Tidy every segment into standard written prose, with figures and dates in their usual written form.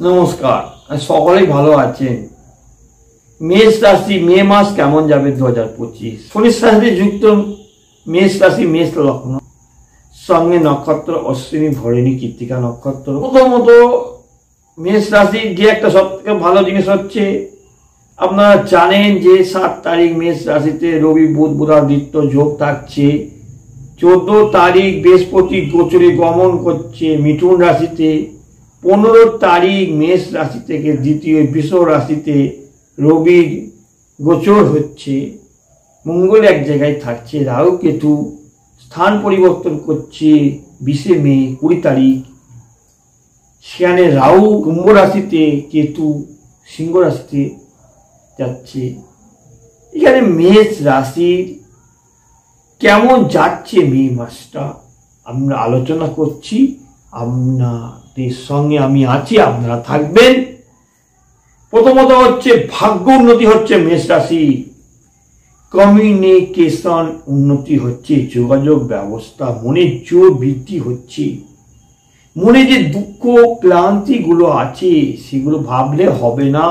নমস্কার, সকলেই ভালো আছেন। মেষ রাশি মে মাস কেমন যাবে 2025? শনির সাথে যুক্ত মেষ রাশি, মেষ লগ্ন, সঙ্গে নক্ষত্র অশ্বিনী, ভরণী, কৃত্তিকা নক্ষত্র। প্রথমত মেষ রাশির যে একটা সব থেকে ভালো জিনিস হচ্ছে, আপনারা জানেন যে 7 তারিখ মেষ রাশিতে রবি বুধ বুধাদিত্য যোগ থাকছে। 14 তারিখ বৃহস্পতি গোচরে গমন করছে মিথুন রাশিতে। 15 তারিখ মেষ রাশি থেকে দ্বিতীয় বৃষ রাশিতে রবির গোচর হচ্ছে। মঙ্গল এক জায়গায় থাকছে। রাহু কেতু স্থান পরিবর্তন করছে 20 মে 20 তারিখ। সেখানে রাহু কুম্ভ রাশিতে, কেতু সিংহ রাশিতে যাচ্ছে। এখানে মেষ রাশির কেমন যাচ্ছে মে মাসটা আমরা আলোচনা করছি। আপনাদের সঙ্গে আমি আছি, আপনারা থাকবেন। প্রথমত হচ্ছে ভাগ্য উন্নতি হচ্ছে মেষ রাশি, কমিউনিকেশন উন্নতি হচ্ছে, যোগাযোগ ব্যবস্থা, মনের জোর বৃদ্ধি হচ্ছে। মনে যে দুঃখ ক্লান্তি গুলো আছে সেগুলো ভাবলে হবে না,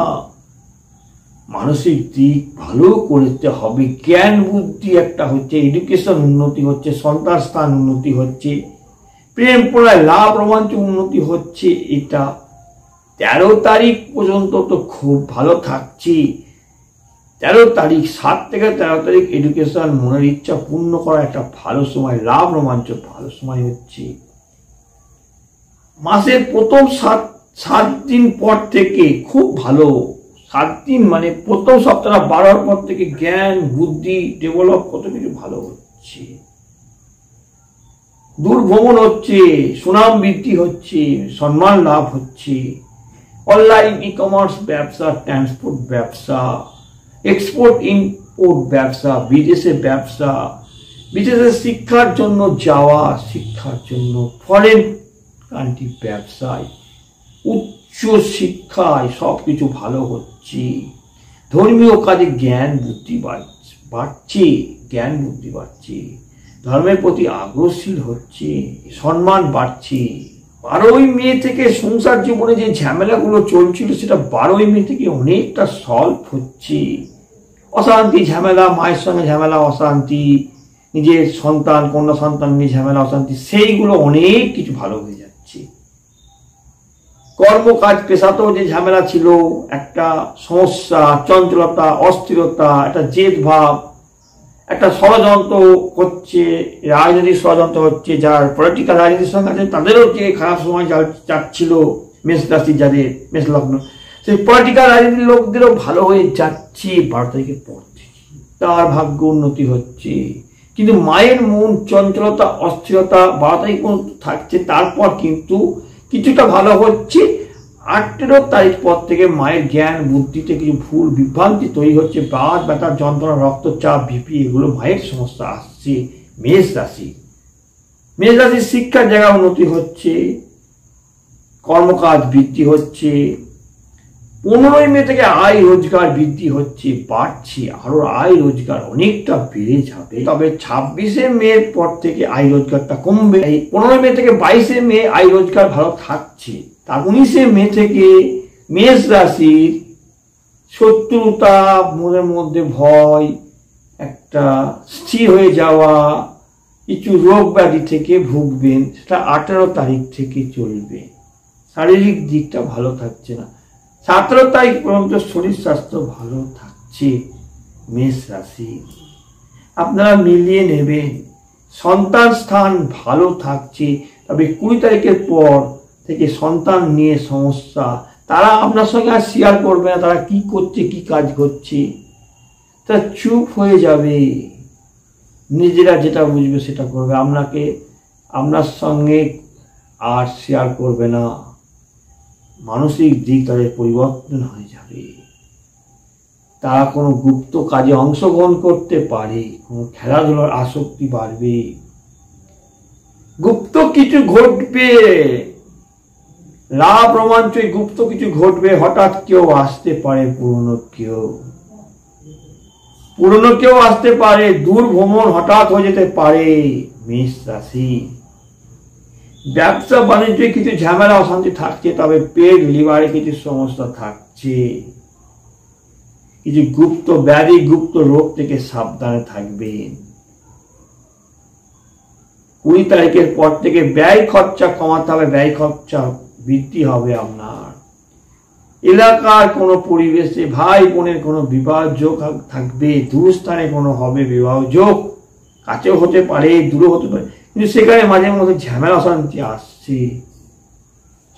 মানসিক দিক ভালো করতে হবে। জ্ঞান বুদ্ধি একটা হচ্ছে, এডুকেশন উন্নতি হচ্ছে, সন্তান স্থান উন্নতি হচ্ছে, প্রেম প্রণয় লাভ রোমাঞ্চ উন্নতি হচ্ছে। এটা 13 তারিখ পর্যন্ত তো খুব ভালো থাকছে। 13 তারিখ 7 থেকে 13 তারিখ এডুকেশন, মনের ইচ্ছা পূর্ণ করা একটা ভালো সময়, লাভ রোমাঞ্চ ভালো সময় হচ্ছে। মাসের প্রথম 7 দিন পর থেকে খুব ভালো। 7 দিন মানে প্রথম সপ্তাহ 12 পর থেকে জ্ঞান বুদ্ধি ডেভেলপ কত কিছু ভালো হচ্ছে। দূর ভ্রমণ হচ্ছে, সুনাম বৃদ্ধি হচ্ছে, সম্মান লাভ হচ্ছে। অনলাইন ই কমার্স ব্যবসা, ট্রান্সপোর্ট ব্যবসা, এক্সপোর্ট ইম্পোর্ট ব্যবসা, বিদেশে ব্যবসা, বিদেশে শিক্ষার জন্য যাওয়া, শিক্ষার জন্য ফরেন কান্ট্রি ব্যবসায়, উচ্চ শিক্ষায় সবকিছু ভালো হচ্ছে। ধর্মীয় কাজে জ্ঞান বুদ্ধি বাড়ছে, জ্ঞান বুদ্ধি বাড়ছে। ধর্মের প্রতি আগ্রহশীল হচ্ছে, সম্মান বাড়ছে। 12ই মে থেকে সংসার জীবনে যে ঝামেলাগুলো চলছিল সেটা 12ই মে থেকে অনেকটা সলভ হচ্ছে। অশান্তি ঝামেলা, মায়ের সঙ্গে ঝামেলা অশান্তি, নিজের সন্তান কন্যা সন্তান নিয়ে ঝামেলা অশান্তি, সেইগুলো অনেক কিছু ভালো হয়ে যাচ্ছে। কর্মকাজ পেশাতেও যে ঝামেলা ছিল, একটা সমস্যা, চঞ্চলতা, অস্থিরতা, একটা জেদ ভাব, একটা ষড়যন্ত্র হচ্ছে, রাজনৈতিক ষড়যন্ত্র হচ্ছে, যার পলিটিক্যাল রাজনীতির সঙ্গে আছে তাদেরও যে খারাপ সময় যাচ্ছিল মেষ রাশি যাদের, মেষ লগ্ন, সেই পলিটিক্যাল রাজনীতির লোকদেরও ভালো হয়ে যাচ্ছে 12 তারিখের পর থেকে। তার ভাগ্য উন্নতি হচ্ছে। কিন্তু মায়ের মন চঞ্চলতা অস্থিরতা 12 তারিখ পর্যন্ত থাকছে। তারপর কিন্তু কিছুটা ভালো হচ্ছে। 18 তারিখ পর থেকে মায়ের জ্ঞান বুদ্ধিতে কিছু ভুল বিভ্রান্তি তৈরি হচ্ছে। বাত ব্যথা যন্ত্রণা, রক্তচাপ, বিপি, এগুলো মায়ের সমস্যা আসছে মেষ রাশি। মেষ রাশির শিক্ষার জায়গা উন্নতি হচ্ছে, কর্মকাজ বৃদ্ধি হচ্ছে। 15ই মে থেকে আয় রোজগার বৃদ্ধি হচ্ছে, বাড়ছে, আরো আয় রোজগার অনেকটা বেড়ে যাবে। তবে 26শে মে পর থেকে আয় রোজগারটা কমবে। 15 মে থেকে 22শে মে আয় রোজগার ভালো থাকছে। তার 19শে মে থেকে মেষ রাশির শত্রুতা, মনের মধ্যে ভয়, একটা স্থির হয়ে যাওয়া, কিছু রোগ ব্যাধি থেকে ভুগবেন, সেটা 18 তারিখ থেকে চলবে। শারীরিক দিকটা ভালো থাকছে না। 17 তারিখ পর্যন্ত শরীর স্বাস্থ্য ভালো থাকছে মেষ রাশি। আপনারা মিলিয়ে নেবেন। সন্তান স্থান ভালো থাকছে। তবে 20 তারিখের পর থেকে সন্তান নিয়ে সমস্যা, তারা আপনার সঙ্গে আর শেয়ার করবে না, তারা কি করছে, কি কাজ করছে, তারা চুপ হয়ে যাবে। নিজেরা যেটা বুঝবে সেটা করবে, আপনার সঙ্গে আর শেয়ার করবে না। মানসিক দিক তাদের পরিবর্তন হয়ে যাবে। তারা কোনো গুপ্ত কাজে অংশগ্রহণ করতে পারে, কোনো খেলাধুলার আসক্তি বাড়বে, গুপ্ত কিছু ঘটবে, লাভ রোমাঞ্চ, গুপ্ত কিছু ঘটবে। হঠাৎ কেউ আসতে পারে, পুরনো কেউ আসতে পারে, দূর ভ্রমণ হঠাৎ হয়ে যেতে পারে মেষ রাশি। ব্যবসা বাণিজ্যে কিছু ঝামেলা অশান্তি থাকছে, তবে পেট লিভারে কিছু সমস্যা থাকছে। কিছু গুপ্ত ব্যাধি, গুপ্ত রোগ থেকে সাবধানে থাকবেন। 20 তারিখের পর থেকে ব্যয় খরচা কমাতে হবে, ব্যয় খরচা বৃদ্ধি হবে। আপনার এলাকার কোনো পরিবেশে ভাই বোনের কোনো বিবাহ যোগ থাকবে, দূরস্থানে কোনো হবে বিবাহ যোগ, কাছেও হতে পারে দূরেও হতে পারে, কিন্তু সেখানে মাঝে মধ্যে ঝামেলা অশান্তি আসছে।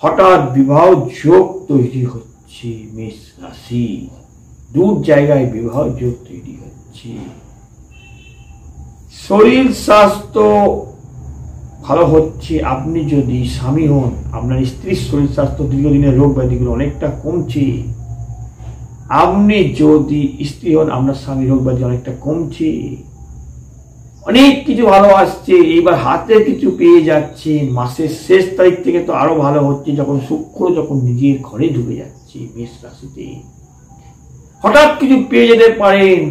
হঠাৎ বিবাহ যোগ তৈরি হচ্ছে মেষ রাশি, দূর জায়গায় বিবাহ যোগ তৈরি হচ্ছে। শরীর স্বাস্থ্য ভালো হচ্ছে। আপনি যদি স্বামী হন, আপনার স্ত্রীর শরীর স্বাস্থ্য দীর্ঘদিনের রোগ ব্যাধিগুলো অনেকটা কমছে। আপনি যদি স্ত্রী হন, আপনার স্বামী রোগ ব্যাধি অনেকটা কমছে। অনেক কিছু ভালো আসছে, এইবার হাতে কিছু পেয়ে যাচ্ছে। মাসের শেষ তারিখ থেকে তো আরো ভালো হচ্ছে, যখন শুক্র যখন নিজের ঘরে ঢুকে যাচ্ছে মেষ রাশিতে। হঠাৎ কিছু পেয়ে যেতে পারেন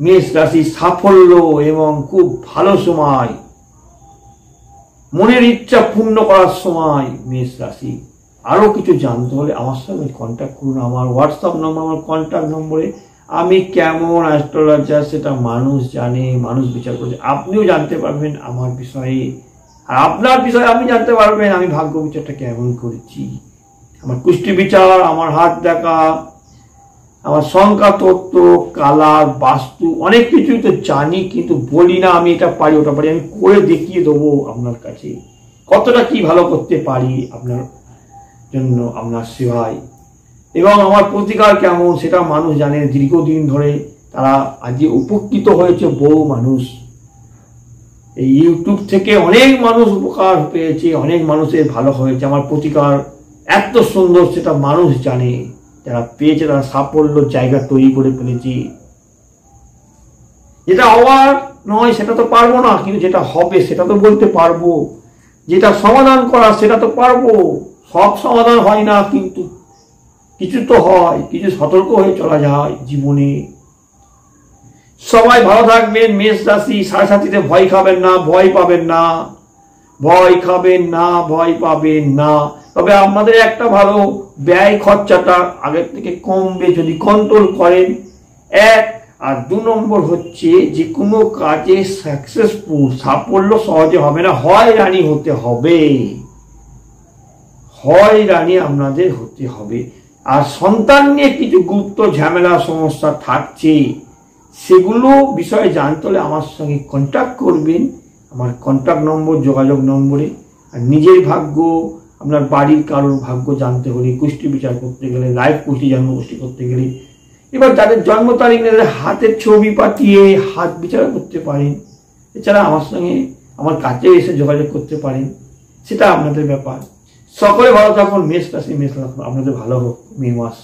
মেষ রাশি, সাফল্য এবং খুব ভালো সময়, মনের ইচ্ছা পূর্ণ করার সময় মেষ রাশি। আরো কিছু জানতে হলে আমার সঙ্গে কন্ট্যাক্ট করুন। আমার হোয়াটসঅ্যাপ নম্বর, আমার কন্ট্যাক্ট নম্বরে। আমি কেমন অ্যাস্ট্রোলজার সেটা মানুষ জানে, মানুষ বিচার করছে। আপনিও জানতে পারবেন আমার বিষয়ে, আর আপনার বিষয়ে আপনি জানতে পারবেন আমি ভাগ্য বিচারটা কেমন করেছি। আমার কুষ্টি বিচার, আমার হাত দেখা, আমার সংখ্যা তত্ত্ব, কালার, বাস্তু, অনেক কিছুই তো জানি, কিন্তু বলি না আমি এটা পারি ওটা পারি। আমি করে দেখিয়ে দেবো আপনার কাছে কতটা কি ভালো করতে পারি আপনার জন্য, আপনার সেবায়। এবং আমার প্রতিকার কেমন সেটা মানুষ জানে, দীর্ঘদিন ধরে তারা আজকে উপকৃত হয়েছে। বহু মানুষ এই ইউটিউব থেকে অনেক মানুষ উপকার পেয়েছে, অনেক মানুষের ভালো হয়েছে। আমার প্রতিকার এত সুন্দর সেটা মানুষ জানে, যারা পেয়েছে তারা সাফল্য জায়গা তৈরি করে ফেলেছে। যেটা হওয়ার নয় সেটা তো পারবো না, কিন্তু যেটা হবে সেটা তো বলতে পারবো। যেটা সমাধান করা সেটা তো পারবো। সব সমাধান হয় না, কিন্তু কিছু তো হয়, কিছু সতর্ক হয়ে চলা যায় জীবনে। সবাই ভালো থাকবেন। মেষ রাশি, 7.5 ভয় খাবেন না, ভয় পাবেন না, ভয় খাবেন না, ভয় পাবেন না। তবে আপনাদের একটা ভালো, ব্যয় খরচাটা আগের থেকে কমবে যদি কন্ট্রোল করেন। 1 আর 2 নম্বর হচ্ছে যে কোনো কাজে সাকসেসফুল, সাফল্য সহজে হবে না, হয়রানি হতে হবে, হয়রানি আপনাদের হতে হবে। আর সন্তান নিয়ে কিছু গুপ্ত ঝামেলা সমস্যা থাকছে, সেগুলো বিষয়ে জানতে হলে আমার সঙ্গে কন্ট্যাক্ট করবেন। আমার কন্ট্যাক্ট নম্বর, যোগাযোগ নম্বরে। আর নিজের ভাগ্য, আপনার বাড়ির কারোর ভাগ্য জানতে হলে, কুষ্টি বিচার করতে গেলে, লাইভ কুষ্টি জন্মকুষ্টি করতে গেলে, এবার যাদের জন্ম তারিখ নিয়ে হাতের ছবি পাঠিয়ে হাত বিচার করতে পারেন। এছাড়া আমার সঙ্গে আমার কাছে এসে যোগাযোগ করতে পারেন, সেটা আপনাদের ব্যাপার। সকলে ভালো থাকুন। মেষ রাশি, মেষ রাশি আপনাদের ভালো হোক মে মাস।